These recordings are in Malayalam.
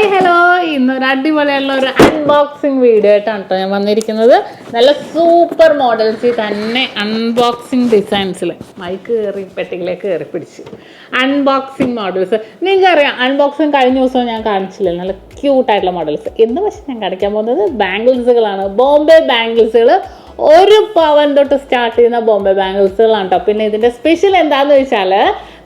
ഹായ് ഹലോ, ഇന്നൊരു അടിപൊളിയുള്ള ഒരു അൺബോക്സിങ് വീഡിയോ ആയിട്ടാണ് കേട്ടോ ഞാൻ വന്നിരിക്കുന്നത്. നല്ല സൂപ്പർ മോഡൽസിൽ തന്നെ അൺബോക്സിങ് ഡിസൈൻസിൽ മൈക്ക് കയറി പെട്ടിയിലേക്ക് കയറി പിടിച്ച് അൺബോക്സിങ് മോഡൽസ്. നിങ്ങൾക്കറിയാം, അൺബോക്സിങ് കഴിഞ്ഞ ദിവസം ഞാൻ കാണിച്ചില്ല, നല്ല ക്യൂട്ടായിട്ടുള്ള മോഡൽസ്. എന്ന് പക്ഷേ ഞാൻ കാണിക്കാൻ പോകുന്നത് ബാംഗിൾസുകളാണ്. ബോംബെ ബാംഗിൾസുകൾ 1 പവൻ തൊട്ട് സ്റ്റാർട്ട് ചെയ്യുന്ന ബോംബെ ബാംഗിൾസുകളാണ് കേട്ടോ. പിന്നെ ഇതിൻ്റെ സ്പെഷ്യൽ എന്താണെന്ന് വെച്ചാൽ,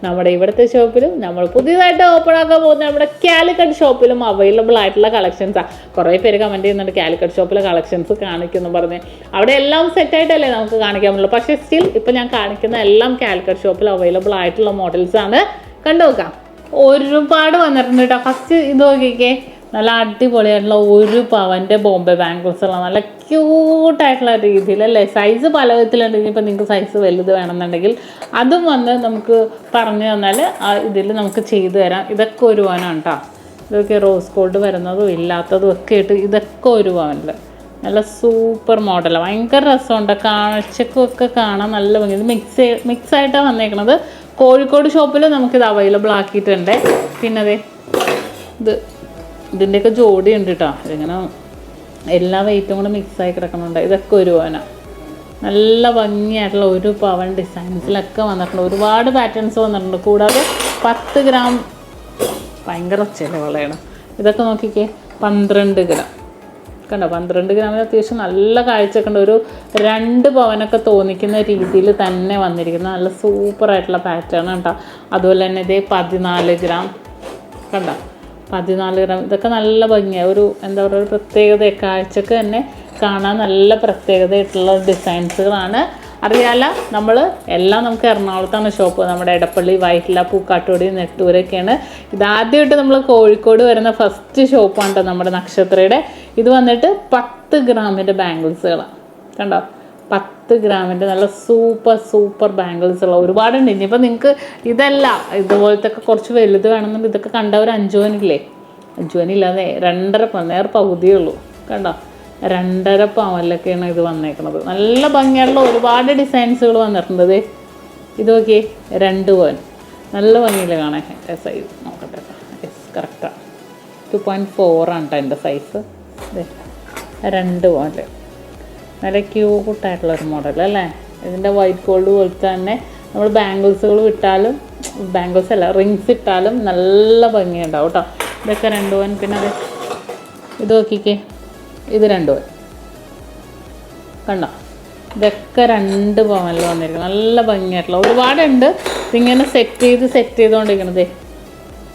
നമ്മുടെ ഇവിടുത്തെ ഷോപ്പിലും നമ്മൾ പുതിയതായിട്ട് ഓപ്പൺ ആക്കാൻ പോകുന്ന നമ്മുടെ കാലിക്കറ്റ് ഷോപ്പിലും അവൈലബിൾ ആയിട്ടുള്ള കളക്ഷൻസാണ്. കുറേ പേര് കമൻറ്റ് ചെയ്യുന്നുണ്ട് കാലിക്കറ്റ് ഷോപ്പിലെ കളക്ഷൻസ് കാണിക്കുന്നു പറഞ്ഞ്. അവിടെ എല്ലാം സെറ്റായിട്ടല്ലേ നമുക്ക് കാണിക്കാൻ പറ്റുള്ളൂ. പക്ഷേ സ്റ്റിൽ ഇപ്പം ഞാൻ കാണിക്കുന്ന എല്ലാം കാലിക്കറ്റ് ഷോപ്പിൽ അവൈലബിൾ ആയിട്ടുള്ള മോഡൽസാണ്. കണ്ടു നോക്കാം, ഒരുപാട് വന്നിട്ടുണ്ട് കേട്ടോ. ഫസ്റ്റ് ഇത് നോക്കിക്കേ, നല്ല അടിപൊളിയായിട്ടുള്ള 1 പവൻ്റെ ബോംബെ ബാംഗിൾസുള്ള നല്ല ക്യൂട്ടായിട്ടുള്ള രീതിയിൽ അല്ലേ. സൈസ് പല വിധത്തിലുണ്ട്. ഇനിയിപ്പോൾ നിങ്ങൾക്ക് സൈസ് വലുത് വേണമെന്നുണ്ടെങ്കിൽ അതും വന്ന് നമുക്ക് പറഞ്ഞു തന്നാൽ ഇതിൽ നമുക്ക് ചെയ്തു തരാം. ഇതൊക്കെ 1 പവനാണ് കേട്ടോ. ഇതൊക്കെ റോസ് ഗോൾഡ് വരുന്നതും ഇല്ലാത്തതും ഒക്കെ ആയിട്ട് ഇതൊക്കെ 1 പവനിൽ നല്ല സൂപ്പർ മോഡലാണ്. ഭയങ്കര രസമുണ്ട്, കാഴ്ചക്കൊക്കെ കാണാൻ നല്ല ഭംഗി. ഇത് മിക്സായിട്ടാണ് വന്നേക്കണത്. കോഴിക്കോട് ഷോപ്പിൽ നമുക്കിത് അവൈലബിൾ ആക്കിയിട്ടുണ്ട്. പിന്നെ അതെ ഇതിൻ്റെയൊക്കെ ജോഡി ഉണ്ട് കേട്ടോ. ഇതിങ്ങനെ എല്ലാ വെയിറ്റും കൂടെ മിക്സായി കിടക്കുന്നുണ്ട്. ഇതൊക്കെ 1 പവനാണ്. നല്ല ഭംഗിയായിട്ടുള്ള 1 പവൻ ഡിസൈൻസിലൊക്കെ വന്നിട്ടുണ്ട്. ഒരുപാട് പാറ്റേൺസ് വന്നിട്ടുണ്ട്. കൂടാതെ 10 ഗ്രാം ഭയങ്കര ചിലവുകളാണ്. ഇതൊക്കെ നോക്കിക്കേ, 12 ഗ്രാം കണ്ടോ. 12 ഗ്രാമിന് അത്യാവശ്യം നല്ല കാഴ്ചയൊക്കെ ഉണ്ട്. ഒരു 2 പവനൊക്കെ തോന്നിക്കുന്ന രീതിയിൽ തന്നെ വന്നിരിക്കുന്ന നല്ല സൂപ്പറായിട്ടുള്ള പാറ്റേൺ കേട്ടോ. അതുപോലെ തന്നെ ഇതേ 14 ഗ്രാം കണ്ടോ, 14 ഗ്രാം. ഇതൊക്കെ നല്ല ഭംഗിയാണ്. ഒരു എന്താ പറയുക, ഒരു പ്രത്യേകത, കാഴ്ചക്ക് തന്നെ കാണാൻ നല്ല പ്രത്യേകതയായിട്ടുള്ള ഡിസൈൻസുകളാണ്. അറിയാമല്ല, നമ്മൾ എല്ലാം നമുക്ക് എറണാകുളത്താണ് ഷോപ്പ്. നമ്മുടെ എടപ്പള്ളി, വൈറ്റില, പൂക്കാട്ടുപടി, നെട്ടൂരൊക്കെയാണ്. ഇതാദ്യമായിട്ട് നമ്മൾ കോഴിക്കോട് വരുന്ന ഫസ്റ്റ് ഷോപ്പാണ് കേട്ടോ നമ്മുടെ നക്ഷത്രയുടെ. ഇത് വന്നിട്ട് 10 ഗ്രാമിൻ്റെ ബാംഗിൾസുകളാണ് കണ്ടോ. 10 ഗ്രാമിൻ്റെ നല്ല സൂപ്പർ ബാംഗിൾസുള്ള ഒരുപാടുണ്ട്. ഇനിയിപ്പോൾ നിങ്ങൾക്ക് ഇതല്ല, ഇതുപോലത്തെ ഒക്കെ കുറച്ച് വലുത് വേണമെന്നുണ്ട്. ഇതൊക്കെ കണ്ട ഒരു 5 പവനില്ലേ, 5 പവനില്ലാതെ 2.5 പവൻ, നേരെ പകുതിയേ ഉള്ളൂ കണ്ടോ. 2.5 പവനിലൊക്കെയാണ് ഇത് വന്നേക്കുന്നത്. നല്ല ഭംഗിയുള്ള ഒരുപാട് ഡിസൈൻസുകൾ വന്നിട്ടുണ്ട്. ഇത് നോക്കിയേ, 2 പവൻ നല്ല ഭംഗിയിൽ കാണാൻ. സൈസ് നോക്കട്ടെ, യെസ് കറക്റ്റാണ്. 2.4 ആണ് കേട്ടോ എൻ്റെ സൈസ്. 2 പവനിൽ നല്ല ക്യൂട്ടായിട്ടുള്ളൊരു മോഡൽ അല്ലേ. ഇതിൻ്റെ വൈറ്റ് ഗോൾഡ് പോലത്തെ തന്നെ നമ്മൾ ബാംഗിൾസുകൾ വിട്ടാലും, ബാംഗിൾസ് അല്ല റിങ്സ് ഇട്ടാലും നല്ല ഭംഗിയുണ്ടാവും കേട്ടോ. ഇതൊക്കെ 2 പവൻ. പിന്നെ അത് ഇത് നോക്കിക്കേ, ഇത് 2 പവൻ കണ്ടോ. ഇതൊക്കെ 2 പവനിൽ വന്നിരിക്കും. നല്ല ഭംഗിയായിട്ടുള്ള ഒരുപാടുണ്ട്. ഇതിങ്ങനെ സെറ്റ് ചെയ്തുകൊണ്ടിരിക്കണതേ.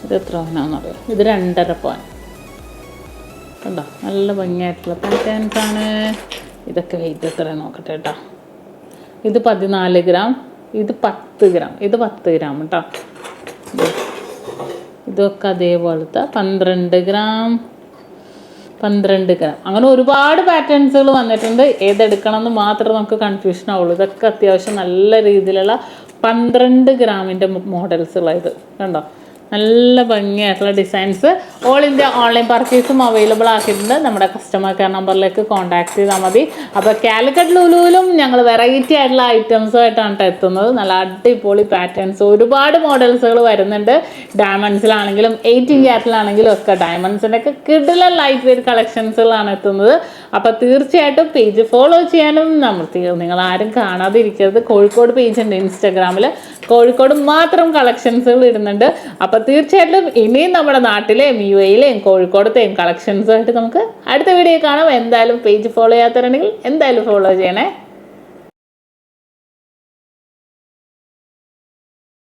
ഇത് എത്ര പവനാണെന്നറിയാം. ഇത് 2.5 പവൻ കണ്ടോ. നല്ല ഭംഗിയായിട്ടുള്ള പാറ്റേൺസാണ്. ഇതൊക്കെ വെയിറ്റ് എത്ര നോക്കട്ടെ കേട്ടോ. ഇത് 14 ഗ്രാം, ഇത് 10 ഗ്രാം, ഇത് 10 ഗ്രാം കേട്ടോ. ഇതൊക്കെ അതേപോലത്തെ 12 ഗ്രാം, 12 ഗ്രാം. അങ്ങനെ ഒരുപാട് പാറ്റേൺസുകൾ വന്നിട്ടുണ്ട്. ഏതെടുക്കണം എന്ന് മാത്രമേ നമുക്ക് കൺഫ്യൂഷൻ ആവുള്ളൂ. ഇതൊക്കെ അത്യാവശ്യം നല്ല രീതിയിലുള്ള 12 ഗ്രാമിൻ്റെ മോഡൽസുള്ളത് കണ്ടോ. നല്ല ഭംഗിയായിട്ടുള്ള ഡിസൈൻസ്. ഓൾ ഇന്ത്യ ഓൺലൈൻ പർച്ചേസും അവൈലബിൾ ആക്കിയിട്ടുണ്ട്. നമ്മുടെ കസ്റ്റമർ കെയർ നമ്പറിലേക്ക് കോൺടാക്ട് ചെയ്താൽ മതി. അപ്പോൾ കാലിക്കറ്റ് ലുലുവിലും ഞങ്ങൾ വെറൈറ്റി ആയിട്ടുള്ള ഐറ്റംസുമായിട്ടാണ് എത്തുന്നത്. നല്ല അടിപൊളി പാറ്റേൺസ്, ഒരുപാട് മോഡൽസുകൾ വരുന്നുണ്ട്. ഡയമണ്ട്സിലാണെങ്കിലും 18 ക്യാരറ്റിലാണെങ്കിലും ഒക്കെ ഡയമണ്ട്സിൻ്റെയൊക്കെ കിടില ലൈറ്റ് വെയ്റ്റ് കളക്ഷൻസുകളാണ് എത്തുന്നത്. അപ്പോൾ തീർച്ചയായിട്ടും പേജ് ഫോളോ ചെയ്യാനും നിങ്ങൾ ആരും കാണാതിരിക്കരുത്. കോഴിക്കോട് പേജ് ഉണ്ട് ഇൻസ്റ്റാഗ്രാമിൽ. കോഴിക്കോട് മാത്രം കളക്ഷൻസുകൾ ഇടുന്നുണ്ട്. അപ്പോൾ തീർച്ചയായിട്ടും ഇനിയും നമ്മുടെ നാട്ടിലെയും UAE-ലെയും കോഴിക്കോടത്തെയും കളക്ഷൻസുമായിട്ട് നമുക്ക് അടുത്ത വീഡിയോ കാണാം. എന്തായാലും പേജ് ഫോളോ ചെയ്യാത്തവരുണ്ടെങ്കിൽ എന്തായാലും ഫോളോ ചെയ്യണേ.